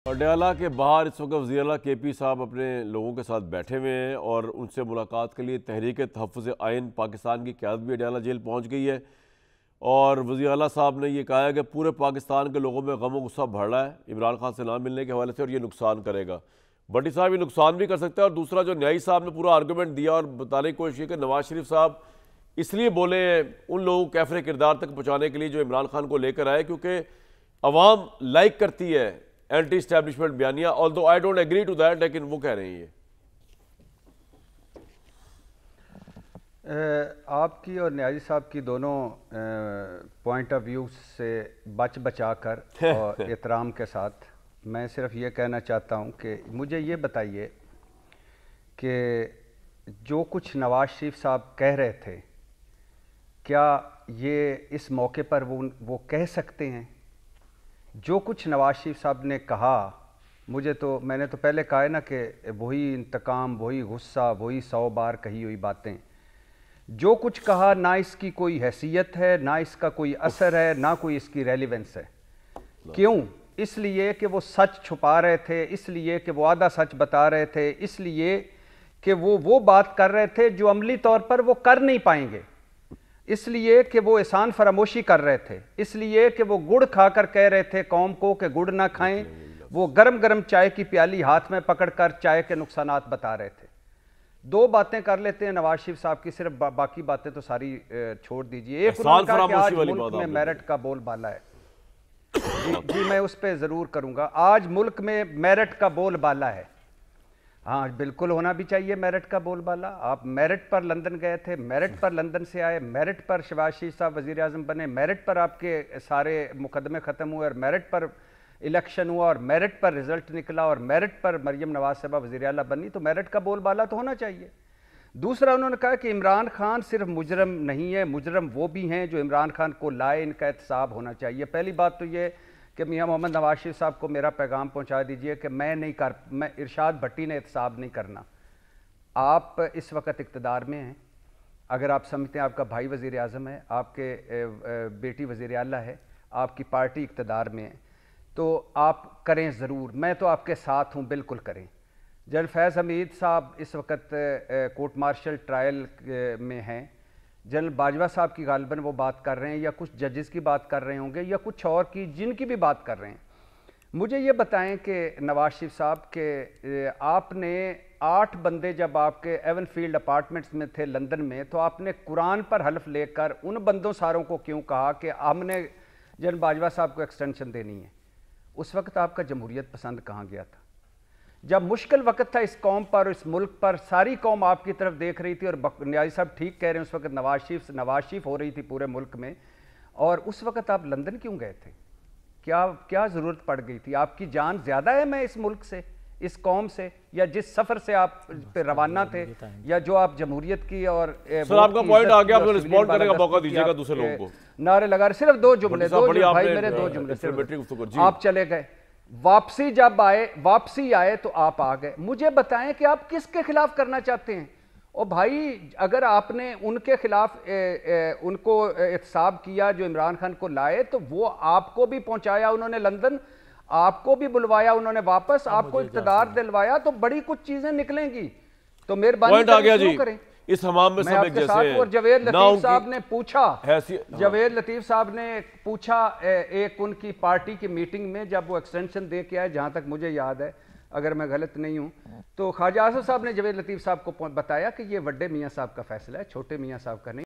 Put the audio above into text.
پٹیالہ کے باہر اس وقت وزیر اعلیٰ کے پی صاحب اپنے لوگوں کے ساتھ بیٹھے ہوئے ہیں اور ان سے ملاقات کے لیے تحریک تحفظ آئین پاکستان کی قیادت بھی پٹیالہ جیل پہنچ گئی ہے اور وزیر اعلیٰ صاحب نے یہ کہا ہے کہ پورے پاکستان کے لوگوں میں غم و غصہ بڑھ رہا ہے عمران خان سے نہ ملنے کے حوالے سے اور یہ نقصان کرے گا۔ بھٹی صاحب یہ نقصان بھی کر سکتا ہے اور دوسرا جو نیائی صاحب نے پورا آرگومنٹ دیا اور بتانے کی کوشش کی کہ نواز شریف صاحب اس لیے بولے ہیں ان لوگوں کو کیفر کردار تک پہنچانے کے لیے جو عمران خان کو لے کر آئے کیونکہ عوام لائک کرتی ہے اینٹی اسٹیبلشمنٹ بیانیہ although I don't agree to that لیکن وہ کہہ رہے ہیں یہ آپ کی اور نیازی صاحب کی دونوں پوائنٹ آف ویو سے بچا کر اور احترام کے ساتھ میں صرف یہ کہنا چاہتا ہوں کہ مجھے یہ بتائیے کہ جو کچھ نواز شریف صاحب کہہ رہے تھے کیا یہ اس موقع پر وہ کہہ سکتے ہیں؟ جو کچھ نواز شریف صاحب نے کہا میں نے تو پہلے کہا ہے نا کہ وہی انتقام وہی غصہ وہی 100 بار کہی ہوئی باتیں، جو کچھ کہا نہ اس کی کوئی حیثیت ہے نہ اس کا کوئی اثر ہے نہ کوئی اس کی ریلیونس ہے۔ کیوں؟ اس لیے کہ وہ سچ چھپا رہے تھے، اس لیے کہ وہ آدھا سچ بتا رہے تھے، اس لیے کہ وہ بات کر رہے تھے جو عملی طور پر وہ کر نہیں پائیں گے، اس لیے کہ وہ احسان فراموشی کر رہے تھے، اس لیے کہ وہ گڑ کھا کر کہہ رہے تھے قوم کو کہ گڑ نہ کھائیں، وہ گرم گرم چائے کی پیالی ہاتھ میں پکڑ کر چائے کے نقصانات بتا رہے تھے۔ دو باتیں کر لیتے ہیں نواز شریف صاحب کی، صرف باقی باتیں تو ساری چھوڑ دیجئے۔ ایک انہوں نے کہا کہ آج ملک میں میرٹ کا بول بالا ہے، جی میں اس پہ ضرور کروں گا، آج ملک میں میرٹ کا بول بالا ہے۔ ہاں بالکل ہونا بھی چاہیے میرٹ کا بول بالا۔ آپ میرٹ پر لندن گئے تھے، میرٹ پر لندن سے آئے، میرٹ پر شہباز شریف صاحب وزیر اعظم بنے، میرٹ پر آپ کے سارے مقدمے ختم ہوئے اور میرٹ پر الیکشن ہوا اور میرٹ پر رزلٹ نکلا اور میرٹ پر مریم نواز صاحبہ وزیر اعلیٰ بنی، تو میرٹ کا بول بالا تو ہونا چاہیے۔ دوسرا انہوں نے کہا کہ عمران خان صرف مجرم نہیں ہے، مجرم وہ بھی ہیں جو عمران خان کو لائے، ان کا احتساب ہونا چاہیے۔ پہلی بات تو یہ کہ میاں محمد نواز شریف صاحب کو میرا پیغام پہنچا دیجئے کہ میں ارشاد بھٹی نے احتساب نہیں کرنا۔ آپ اس وقت اقتدار میں ہیں، اگر آپ سمجھتے ہیں آپ کا بھائی وزیر اعظم ہے، آپ کے بیٹی وزیر اعلیٰ ہے، آپ کی پارٹی اقتدار میں ہے، تو آپ کریں ضرور، میں تو آپ کے ساتھ ہوں، بالکل کریں۔ جنرل فیض حمید صاحب اس وقت کورٹ مارشل ٹرائل میں ہیں، جنرل باجوہ صاحب کی غالباً وہ بات کر رہے ہیں یا کچھ ججز کی بات کر رہے ہوں گے یا کچھ اور کی جن کی بھی بات کر رہے ہیں۔ مجھے یہ بتائیں کہ نواز شریف صاحب کہ آپ نے 8 بندے جب آپ کے ایون فیلڈ اپارٹمنٹس میں تھے لندن میں، تو آپ نے قرآن پر حلف لے کر ان بندوں ساروں کو کیوں کہا کہ ہم نے جنرل باجوہ صاحب کو ایکسٹینشن دینی ہے؟ اس وقت آپ کا جمہوریت پسند کہاں گیا تھا؟ جب مشکل وقت تھا اس قوم پر، اس ملک پر، ساری قوم آپ کی طرف دیکھ رہی تھی اور نیازی صاحب ٹھیک کہہ رہے ہیں، اس وقت نواز شریف ہو رہی تھی پورے ملک میں، اور اس وقت آپ لندن کیوں گئے تھے؟ کیا ضرورت پڑ گئی تھی؟ آپ کی جان زیادہ ہے میں اس ملک سے، اس قوم سے، یا جس سفر سے آپ پہ روانہ تھے، یا جو آپ جمہوریت کی اور سر آپ کا پوائنٹ آ گیا، آپ نے رسپونڈ کرنے کا موقع دیجیے گا دوسرے لوگوں کو۔ نعرے لگا رہے، صرف دو جملے بھائی میرے، 2 جملے صرف، آپ چلے گئے، واپسی جب آئے تو آپ آ گئے۔ مجھے بتائیں کہ آپ کس کے خلاف کرنا چاہتے ہیں؟ اور بھائی اگر آپ نے ان کے خلاف ان کو احتساب کیا جو عمران خان کو لائے، تو وہ آپ کو بھی پہنچایا انہوں نے لندن، آپ کو بھی بلوایا انہوں نے واپس، آپ کو اقتدار دلوایا، تو بڑی کچھ چیزیں نکلیں گی، تو مہربانی شروع کریں۔ اس حمام میں سب ایک جیسے ہیں۔ اور جاوید لطیف صاحب نے پوچھا ایک ان کی پارٹی کی میٹنگ میں جب وہ ایکسٹینشن دے کے آئے، جہاں تک مجھے یاد ہے اگر میں غلط نہیں ہوں، تو خواجہ آصف صاحب نے جاوید لطیف صاحب کو بتایا کہ یہ وڈے میاں صاحب کا فیصلہ ہے، چھوٹے میاں صاحب کا نہیں۔